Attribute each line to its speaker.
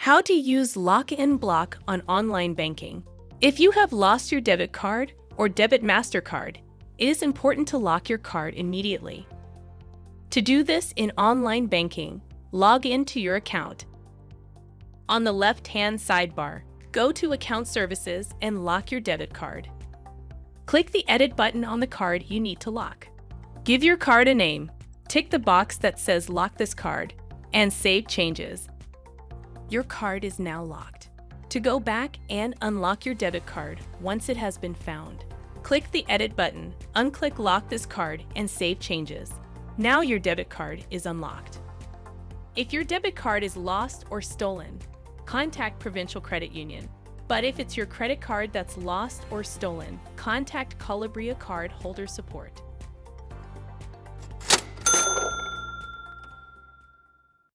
Speaker 1: How to use Lock and Block on online banking. If you have lost your debit card or debit MasterCard, it is important to lock your card immediately. To do this in online banking, log into your account. On the left-hand sidebar, go to Account Services and lock your debit card. Click the Edit button on the card you need to lock. Give your card a name, tick the box that says Lock this card, and save changes. Your card is now locked. To go back and unlock your debit card once it has been found, click the Edit button, unclick Lock this card, and save changes. Now your debit card is unlocked. If your debit card is lost or stolen, contact Provincial Credit Union. But if it's your credit card that's lost or stolen, contact Calabria Card Holder Support.